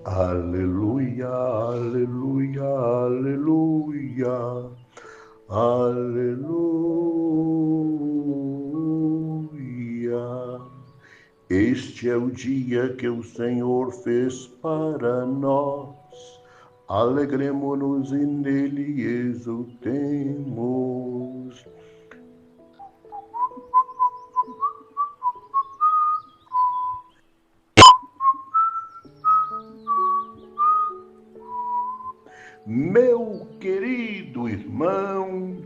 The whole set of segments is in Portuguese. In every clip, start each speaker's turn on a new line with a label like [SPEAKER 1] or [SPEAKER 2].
[SPEAKER 1] Aleluia, aleluia, aleluia, aleluia. Este é o dia que o Senhor fez para nós. Alegremo-nos e nele exultemos. Meu querido irmão,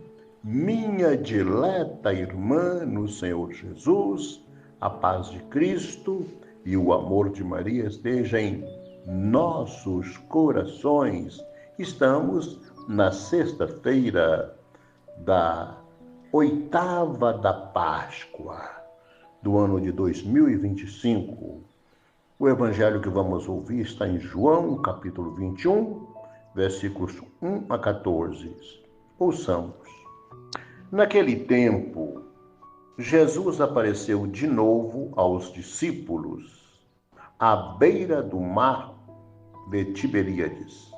[SPEAKER 1] minha dileta irmã no Senhor Jesus, a paz de Cristo e o amor de Maria esteja em nossos corações. Estamos na sexta-feira da oitava da Páscoa do ano de 2025. O evangelho que vamos ouvir está em João, capítulo 21, versículos 1 a 14. Ouçamos. Naquele tempo, Jesus apareceu de novo aos discípulos à beira do mar de Tiberíades.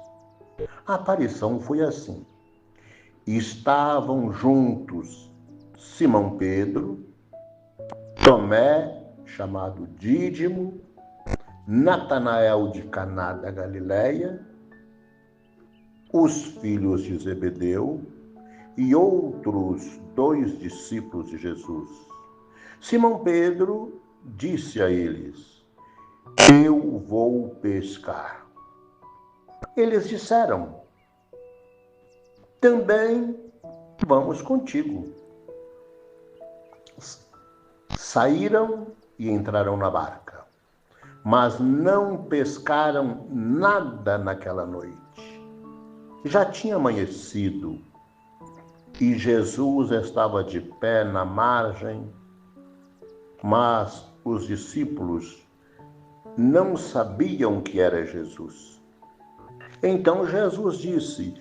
[SPEAKER 1] A aparição foi assim. Estavam juntos Simão Pedro, Tomé, chamado Dídimo, Natanael de Caná da Galileia, os filhos de Zebedeu e outros 2 discípulos de Jesus. Simão Pedro disse a eles: Eu vou pescar. Eles disseram: Também vamos contigo. Saíram e entraram na barca, mas não pescaram nada naquela noite. Já tinha amanhecido e Jesus estava de pé na margem, mas os discípulos não sabiam que era Jesus. Então Jesus disse: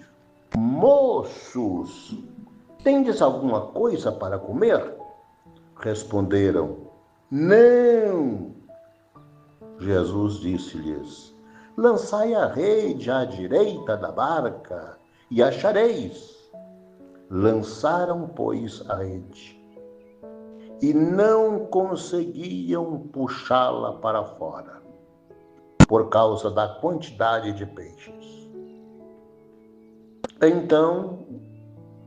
[SPEAKER 1] Moços, tendes alguma coisa para comer? Responderam: Não. Jesus disse-lhes: Lançai a rede à direita da barca e achareis. Lançaram, pois, a rede e não conseguiam puxá-la para fora, por causa da quantidade de peixes. Então,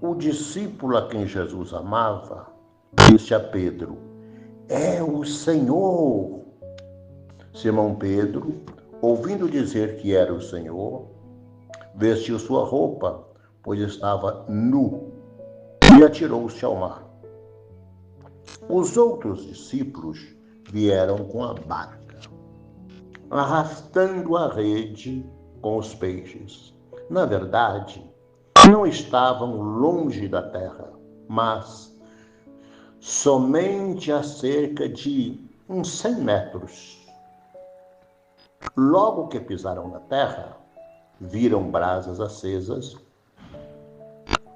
[SPEAKER 1] o discípulo a quem Jesus amava disse a Pedro: É o Senhor. Simão Pedro, ouvindo dizer que era o Senhor, vestiu sua roupa, pois estava nu, e atirou-se ao mar. Os outros discípulos vieram com a barca, arrastando a rede com os peixes. Na verdade, não estavam longe da terra, mas somente a cerca de uns 100 metros. Logo que pisaram na terra, viram brasas acesas,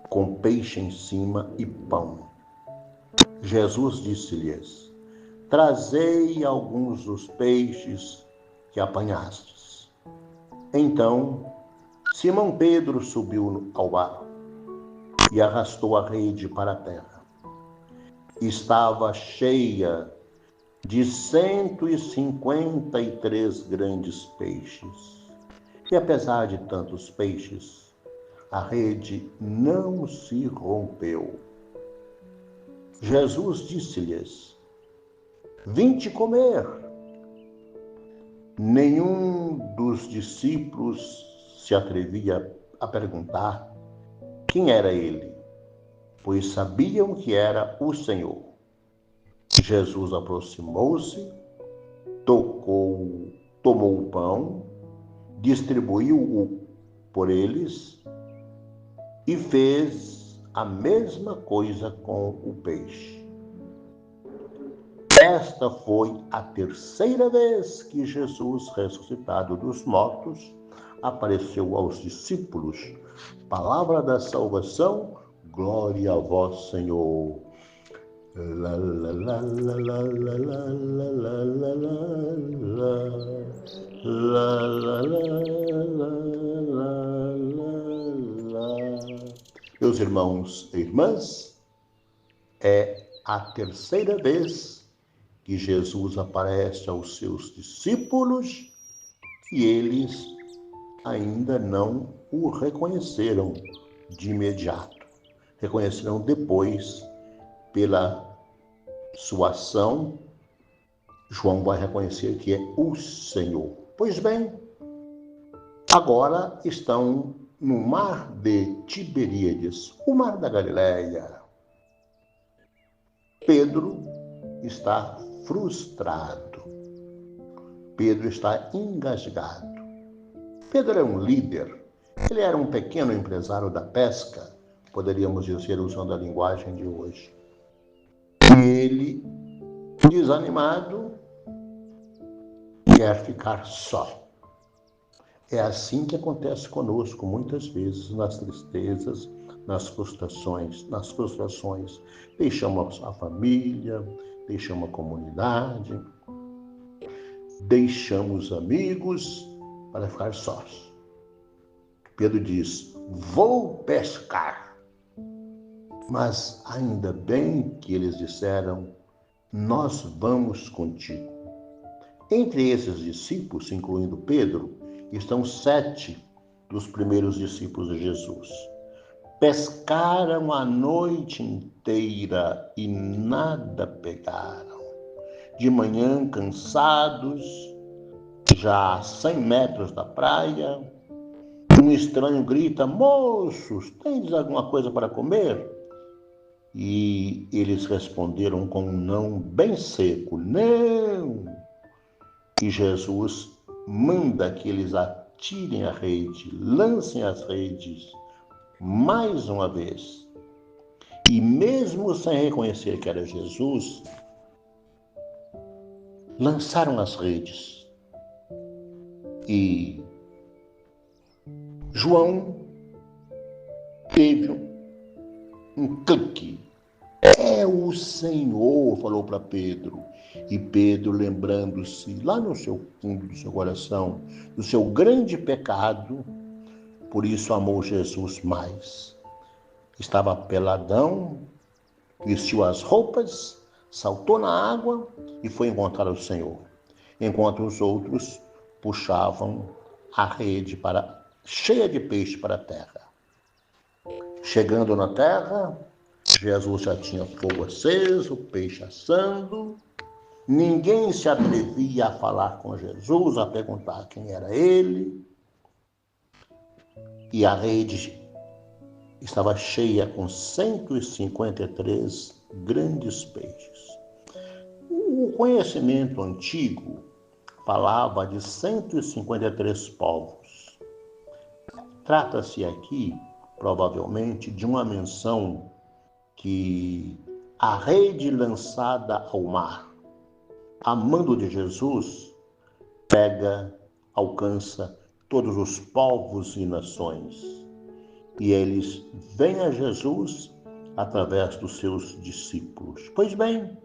[SPEAKER 1] com peixe em cima e pão. Jesus disse-lhes: Trazei alguns dos peixes que apanhastes. Então, Simão Pedro subiu ao barco e arrastou a rede para a terra. Estava cheia de 153 grandes peixes. E apesar de tantos peixes, a rede não se rompeu. Jesus disse-lhes: Vinde comer. Nenhum dos discípulos se atrevia a perguntar quem era ele, pois sabiam que era o Senhor. Jesus aproximou-se, tomou o pão, distribuiu-o por eles e fez a mesma coisa com o peixe. Esta foi a terceira vez que Jesus, ressuscitado dos mortos, apareceu aos discípulos. Palavra da salvação, glória a vós, Senhor. La la la la la la la la la la la Meus irmãos e irmãs, é a terceira vez que Jesus aparece aos seus discípulos e eles ainda não o reconheceram de imediato. Reconhecerão depois pela sua ação. João vai reconhecer que é o Senhor. Pois bem, agora estão no mar de Tiberíades, o mar da Galileia. Pedro está frustrado. Pedro está engasgado. Pedro é um líder. Ele era um pequeno empresário da pesca, poderíamos dizer usando a linguagem de hoje. E ele, desanimado, quer ficar só. É assim que acontece conosco muitas vezes, nas tristezas, nas frustrações. Deixamos a família, deixamos a comunidade, deixamos amigos para ficar sós. Pedro diz: vou pescar. Mas ainda bem que eles disseram: nós vamos contigo. Entre esses discípulos, incluindo Pedro, estão 7 dos primeiros discípulos de Jesus. Pescaram a noite inteira e nada pegaram. De manhã, cansados, já a 100 metros da praia, um estranho grita: moços, tendes alguma coisa para comer? E eles responderam com um não bem seco: não. E Jesus manda que eles atirem a rede, lancem as redes mais uma vez. E mesmo sem reconhecer que era Jesus, lançaram as redes. E João teve um clique. É o Senhor, falou para Pedro. E Pedro, lembrando-se lá no seu fundo do seu coração, do seu grande pecado, por isso amou Jesus mais. Estava peladão, vestiu as roupas, saltou na água e foi encontrar o Senhor. Enquanto os outros puxavam a rede cheia de peixe para a terra. Chegando na terra, Jesus já tinha fogo aceso, peixe assando. Ninguém se atrevia a falar com Jesus, a perguntar quem era ele. E a rede estava cheia com 153 grandes peixes. O conhecimento antigo falava de 153 povos. Trata-se aqui, provavelmente, de uma menção que a rede lançada ao mar, a mando de Jesus, alcança todos os povos e nações. E eles vêm a Jesus através dos seus discípulos. Pois bem,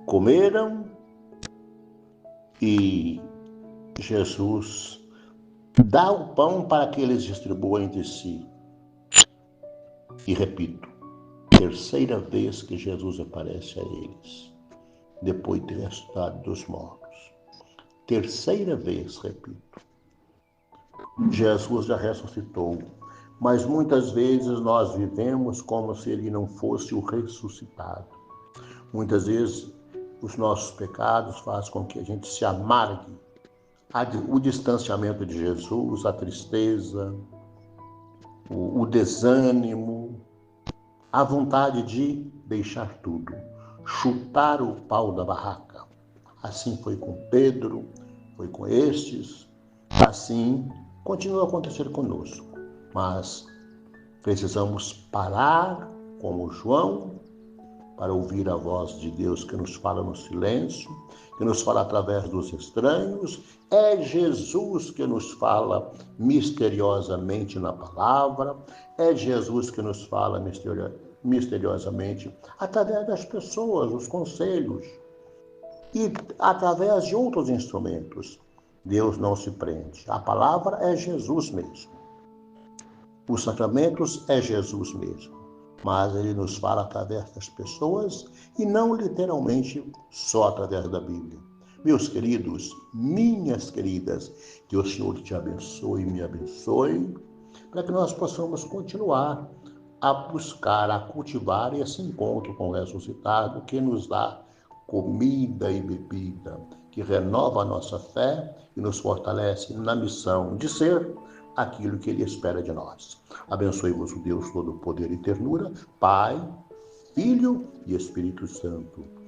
[SPEAKER 1] comeram e Jesus dá o pão para que eles distribuam entre si. E repito, terceira vez que Jesus aparece a eles, depois de ter ressuscitado dos mortos. Terceira vez, repito. Jesus já ressuscitou, mas muitas vezes nós vivemos como se ele não fosse o ressuscitado. Muitas vezes os nossos pecados fazem com que a gente se amargue. O distanciamento de Jesus, a tristeza, o desânimo, a vontade de deixar tudo, chutar o pau da barraca. Assim foi com Pedro, foi com estes, assim continua a acontecer conosco. Mas precisamos parar, como João, para ouvir a voz de Deus que nos fala no silêncio, que nos fala através dos estranhos. É Jesus que nos fala misteriosamente na palavra, é Jesus que nos fala misteriosamente através das pessoas, os conselhos e através de outros instrumentos. Deus não se prende. A palavra é Jesus mesmo. Os sacramentos é Jesus mesmo, mas ele nos fala através das pessoas e não literalmente só através da Bíblia. Meus queridos, minhas queridas, que o Senhor te abençoe e me abençoe, para que nós possamos continuar a buscar, a cultivar esse encontro com o ressuscitado que nos dá comida e bebida, que renova a nossa fé e nos fortalece na missão de ser aquilo que Ele espera de nós. Abençoe-vos o Deus Todo-Poder e Ternura, Pai, Filho e Espírito Santo.